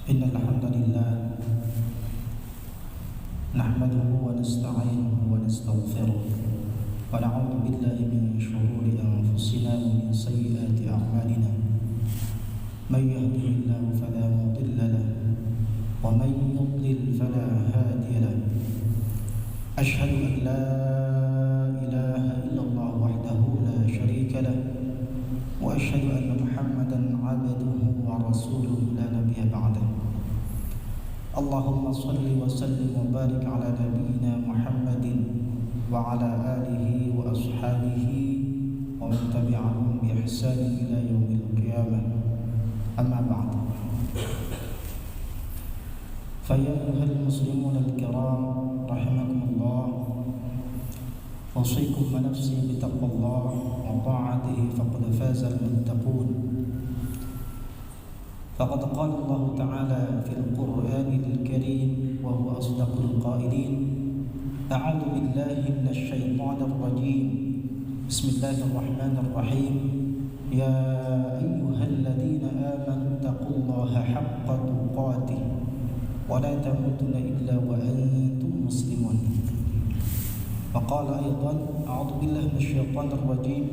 إن الحمد لله نحمده ونستعينه ونستغفره ونعوذ بالله من شرور أنفسنا ومن سيئات أعمالنا من يهده الله فلا مضل له ومن يضلل فلا هادي له أشهد أن لا إله إلا الله وحده لا شريك له وأشهد أن محمدا عبده ورسوله لا نبي بعده اللهم صل وسلم وبارك على نبينا محمد وعلى آله وأصحابه ومن تبعهم بإحسان إلى يوم القيامة أما بعد فيا أيها المسلمون الكرام رحمكم الله أوصيكم ونفسي بتقوى الله وطاعته فقد فاز المتقون فقد قال الله تعالى في القرآن الكريم وهو أصدق القائلين أعوذ بالله من الشيطان الرجيم بسم الله الرحمن الرحيم يا أيها الذين آمنوا اتقوا الله حق تقاته ولا تموتن إلا وأنتم مسلمون وقال أيضا أعوذ بالله من الشيطان الرجيم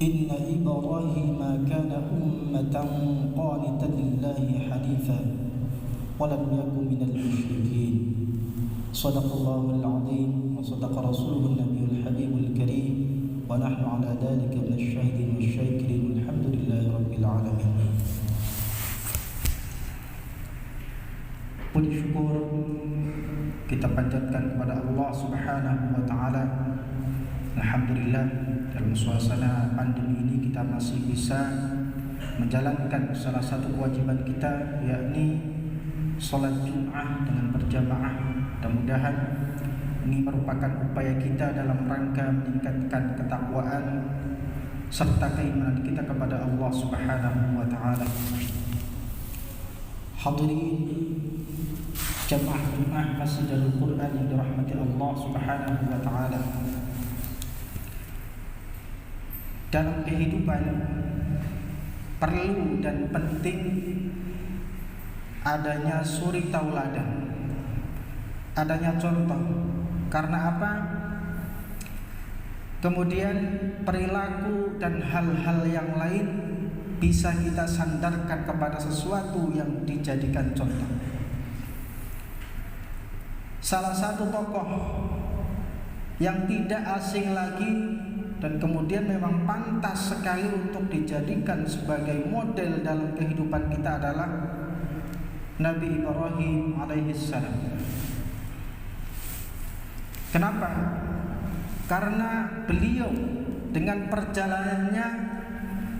إن إبراهيم كان أمة قانتا لله حنيفا ولم يكن من المشركين صدق الله العظيم وصدق رسوله النبي الحبيب الكريم ونحن على ذلك من الشاهدين والشاكرين والحمد لله رب العالمين. Puji syukur kita panjatkan kepada Allah Subhanahu wa taala. Alhamdulillah, dalam suasana pandemi ini kita masih bisa menjalankan salah satu kewajiban kita, yakni salat Jumat dengan berjamaah. Mudah-mudahan ini merupakan upaya kita dalam rangka meningkatkan ketakwaan serta keimanan kita kepada Allah Subhanahu wa taala. Hadirin jamaah Jumat Masjidil Quran yang dirahmati Allah Subhanahu wa taala. Dalam kehidupan perlu dan penting adanya suri tauladan, adanya contoh. Karena apa? Kemudian perilaku dan hal-hal yang lain bisa kita sandarkan kepada sesuatu yang dijadikan contoh. Salah satu tokoh yang tidak asing lagi dan kemudian memang pantas sekali untuk dijadikan sebagai model dalam kehidupan kita adalah Nabi Ibrahim alaihissalam. Kenapa? Karena beliau dengan perjalanannya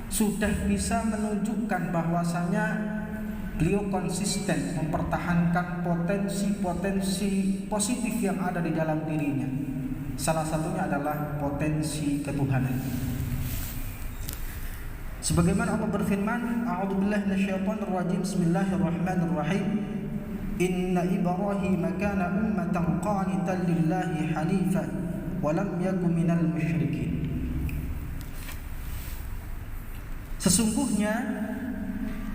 sudah bisa menunjukkan bahwasanya beliau konsisten mempertahankan potensi-potensi positif yang ada di dalam dirinya. Salah satunya adalah potensi ketuhanan. Sebagaimana Allah berfirman, A'udzubillahi minasyaitonir rajim, Bismillahirrahmanirrahim. Inna Ibrahim kana ummatan qanitan lillahi hanifa wa lam yakun minal musyrikin. Sesungguhnya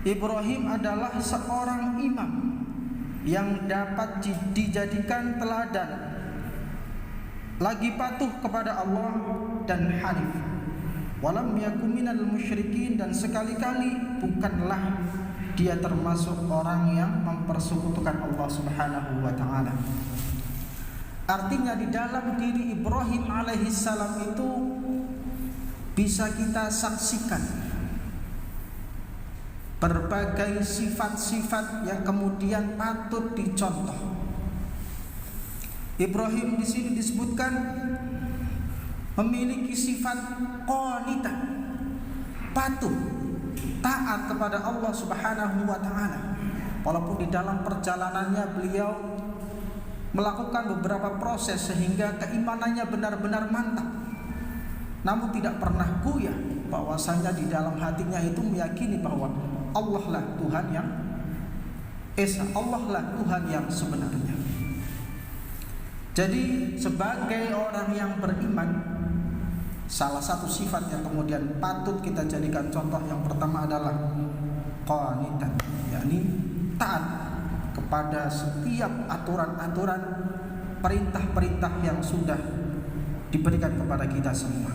Ibrahim adalah seorang imam yang dapat dijadikan teladan, lagi patuh kepada Allah dan hanif. Walam yakun minal musyrikin, dan sekali-kali bukanlah dia termasuk orang yang mempersekutukan Allah Subhanahu wa taala. Artinya di dalam diri Ibrahim alaihissalam itu bisa kita saksikan berbagai sifat-sifat yang kemudian patut dicontoh. Ibrahim di sini disebutkan memiliki sifat qanita, patuh, taat kepada Allah Subhanahu wa taala. Walaupun di dalam perjalanannya beliau melakukan beberapa proses sehingga keimanannya benar-benar mantap, namun tidak pernah goyah bahwasanya di dalam hatinya itu meyakini bahwa Allah lah Tuhan yang esa, Allah lah Tuhan yang sebenarnya. Jadi sebagai orang yang beriman, salah satu sifat yang kemudian patut kita jadikan contoh yang pertama adalah qanitan, ya, yakni taat kepada setiap aturan-aturan, perintah-perintah yang sudah diberikan kepada kita semua.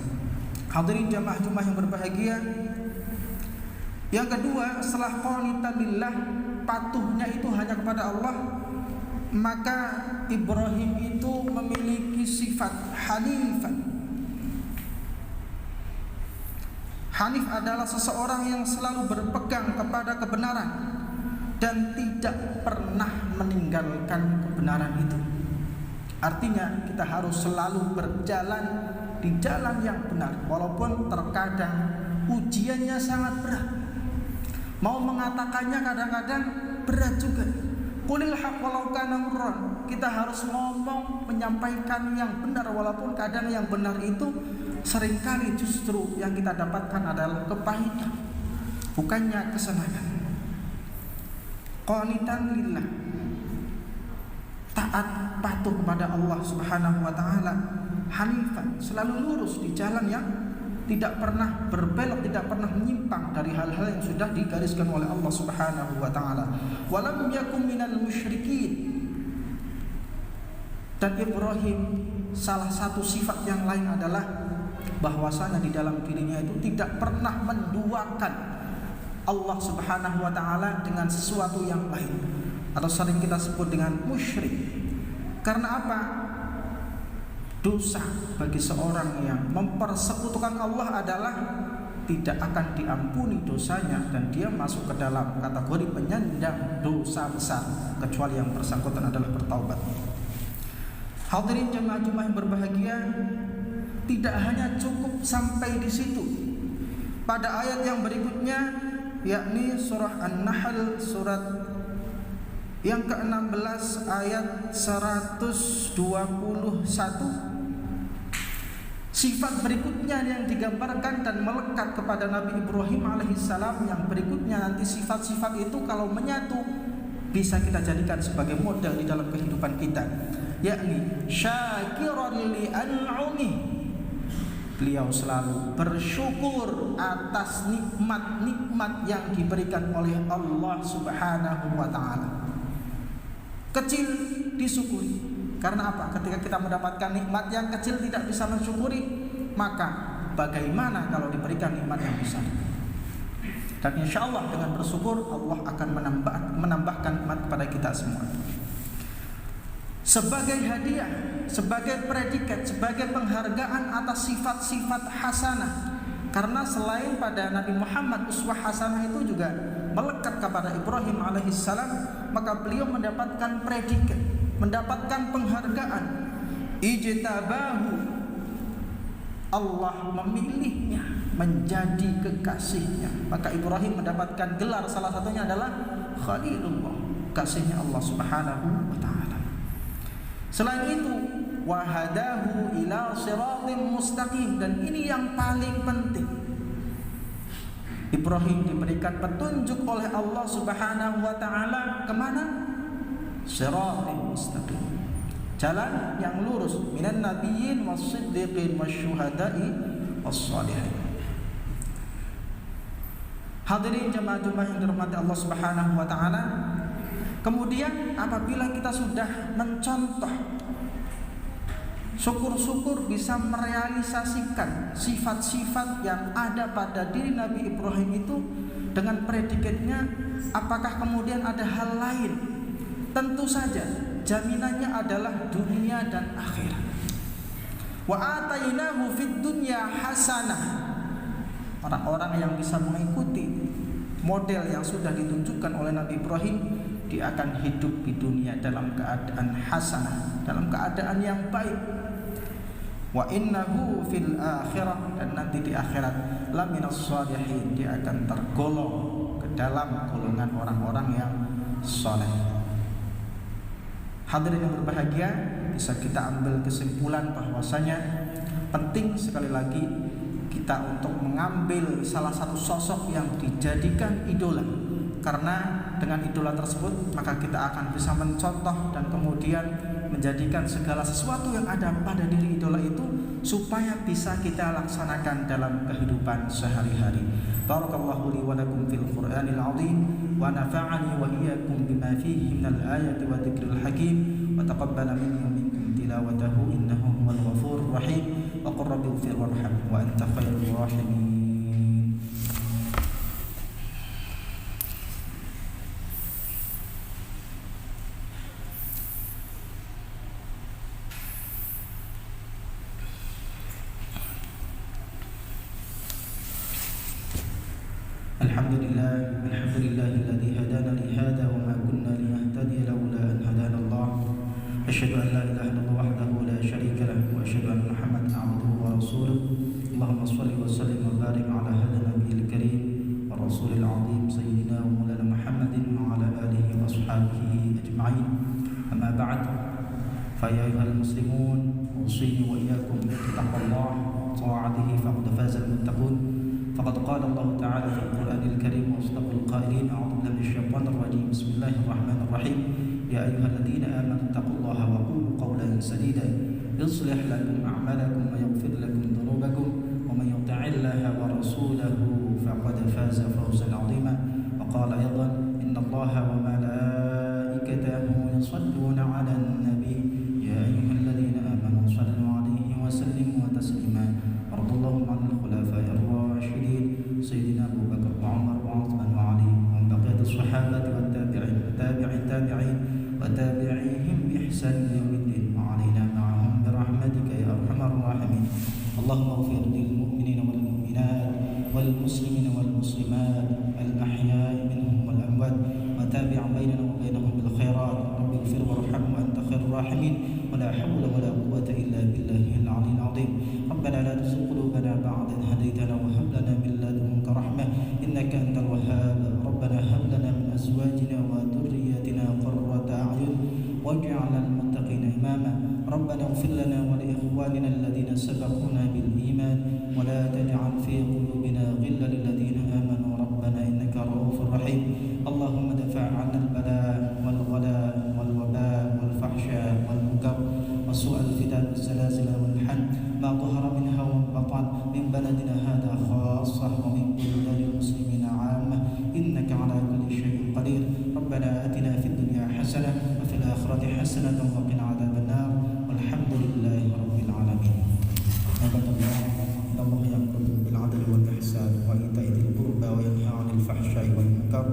Hadirin jamaah Jumat yang berbahagia, yang kedua, setelah qanitan lillah, patuhnya itu hanya kepada Allah, maka Ibrahim itu memiliki sifat hanifan. Hanif adalah seseorang yang selalu berpegang kepada kebenaran dan tidak pernah meninggalkan kebenaran itu. Artinya kita harus selalu berjalan di jalan yang benar, walaupun terkadang ujiannya sangat berat. Mau mengatakannya kadang-kadang berat juga. Qulil haqq walau kana murran. Kita harus ngomong, menyampaikan yang benar, walaupun kadang yang benar itu seringkali justru yang kita dapatkan adalah kepahitan, bukannya kesenangan. Qanitan lillah, taat patuh kepada Allah Subhanahu wa taala, hanifan, selalu lurus di jalan yang tidak pernah berbelok, tidak pernah menyimpang dari hal-hal yang sudah digariskan oleh Allah Subhanahu wa taala. Walam yakum minal musyrikin. Dan Ibrahim, salah satu sifat yang lain adalah bahwasanya di dalam dirinya itu tidak pernah menduakan Allah Subhanahu wa taala dengan sesuatu yang lain, atau sering kita sebut dengan musyrik. Karena apa? Dosa bagi seorang yang mempersekutukan Allah adalah tidak akan diampuni dosanya, dan dia masuk ke dalam kategori penyandang dosa besar, kecuali yang bersangkutan adalah bertaubat. Hadirin jemaah Jumat yang berbahagia, tidak hanya cukup sampai di situ. Pada ayat yang berikutnya, yakni surah An-Nahl surat yang ke-16 ayat 121, sifat berikutnya yang digambarkan dan melekat kepada Nabi Ibrahim alaihissalam, yang berikutnya nanti sifat-sifat itu kalau menyatu bisa kita jadikan sebagai model di dalam kehidupan kita, yakni syakiran li an'umi. Beliau selalu bersyukur atas nikmat-nikmat yang diberikan oleh Allah Subhanahu wa taala. Kecil disyukuri. Karena apa? Ketika kita mendapatkan nikmat yang kecil tidak bisa mensyukuri, maka bagaimana kalau diberikan nikmat yang besar? Dan insya Allah dengan bersyukur Allah akan menambahkan nikmat kepada kita semua. Sebagai hadiah, sebagai predikat, sebagai penghargaan atas sifat-sifat hasanah. Karena selain pada Nabi Muhammad uswah hasanah itu juga melekat kepada Ibrahim alaihissalam, maka beliau mendapatkan predikat, mendapatkan penghargaan. Ijtabahu, Allah memilihnya menjadi kekasihnya. Maka Ibrahim mendapatkan gelar, salah satunya adalah Khalilullah, kasihnya Allah Subhanahu wa taala. Selain itu, wahadahu ila siratim mustaqim, dan ini yang paling penting. Ibrahim diberikan petunjuk oleh Allah Subhanahu wa taala kemana? Siratim mustaqim, jalan yang lurus, minan nabiyyin was-siddiqin wasyuhada'i was-shalihin. Hadirin jemaah-jemaah yang dirahmati Allah Subhanahu wa taala, kemudian apabila kita sudah mencontoh, syukur-syukur bisa merealisasikan sifat-sifat yang ada pada diri Nabi Ibrahim itu dengan predikatnya, apakah kemudian ada hal lain? Tentu saja jaminannya adalah dunia dan akhirat. Wa atainahu fid dunya hasanah. Orang-orang yang bisa mengikuti model yang sudah ditunjukkan oleh Nabi Ibrahim, dia akan hidup di dunia dalam keadaan hasanah, dalam keadaan yang baik. Wa innahu fil akhirah, dan nanti di akhirat laminas shalihin, dia akan tergolong ke dalam golongan orang-orang yang saleh. Hadirin yang berbahagia, bisa kita ambil kesimpulan bahwasanya penting sekali lagi kita untuk mengambil salah satu sosok yang dijadikan idola. Karena dengan idola tersebut maka kita akan bisa mencontoh dan kemudian menjadikan segala sesuatu yang ada pada diri idola itu supaya bisa kita laksanakan dalam kehidupan sehari-hari. Barakallahu li wa lakum fil Qur'anil 'azim wa nafa'ani wa iyyakum bima fihi minal ayati wa dzikril hakim wa taqabbala minni wa minkum tilawatahu innahu huwal ghafurur rahim wa qur rabbi ighfir warham wa anta khairur rahimin. Alhamdulillahilladzi hadana li hadza wa ma kunna linahtadiya laula an hadana Allah. Asyhadu an la ilaha illallah wahdahu la syarika lahu wa asyhadu anna Muhammadan 'abduhu wa rasuluh. Allahumma shalli wa sallim wa barik 'ala hadzal nabiyil karim wa rasulil 'azim sayyidina wa maulana Muhammadin wa 'ala alihi wa ashabihi ajma'in. Amma ba'd. Fa ya ayyuhal muslimun, usini wa iyyakum bi taqwallah wa ta'atihi faqad fazal muttaqun. فقد قال الله تعالى في القرآن الكريم وأصدق القائلين أعوذ بالله من الشيطان الرجيم بسم الله الرحمن الرحيم يا أيها الذين آمنوا اتقوا الله وقولوا قولا سديدا يصلح لكم أعمالكم ويغفر لكم ذنوبكم ومن يطع الله ورسوله فقد فاز فوزا عظيما وقال أيضا إن الله وملائكته يصلون على النبي يا أيها الذين آمنوا صلوا عليه وسلموا تسليما وارض اللهم عن الخلفاء الراشدين سيدنا أبو بكر وعمر وعثمان وعلي وعن بقية الصحابة والتابعين التابعين وتابعيهم بإحسان يوم الدين وعلينا معهم برحمتك يا أرحم الراحمين. اللهم اغفر للمؤمنين والمؤمنات والمسلمين والمسلمات الأحياء منهم والأموات وتابع بيننا وبينهم بالخيرات. رب اغفر وارحم وأنت خير الراحمين ولا حول ولا قوة إلا بالله العلي العظيم. ربنا لا تزغ قلوبنا بعد إذ هديتنا وهب لنا من لدنك رحمة إنك أنت الوهاب. ربنا هب لنا من أزواجنا وذرياتنا قرة أعين واجعلنا للمتقين إماما. ربنا اغفر لنا ولإخواننا الذين سبقونا بالإيمان ولا تجعل في قلوبنا غلا للذين آمنوا ربنا إنك رؤوف رحيم. اللهم دفع عنا البلاء والغلاء والوباء والفحشاء والمنكر وسوء الفتن والزلازل والحن ما ظهر منها وبطن من بلدنا هذا خاصة ومن بلدان المسلمين عامة إنك على كل شيء قدير. ربنا آتنا في الدنيا حسنة وفي الآخرة حسنة وقنا عذاب النار والحمد لله رب العالمين. عباد الله إن الله يأمر بالعدل والإحسان وإيتاء ذي القربى وينهى عن الفحشاء والمنكر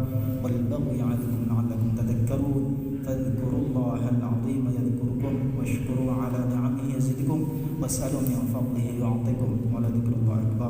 والبغي يعظكم لعلكم تذكرون. فاذكروا الله العظيم يذكركم واشكروا على نعمه يزدكم واسألوا من فضله يعطكم ولذكر الله أكبر.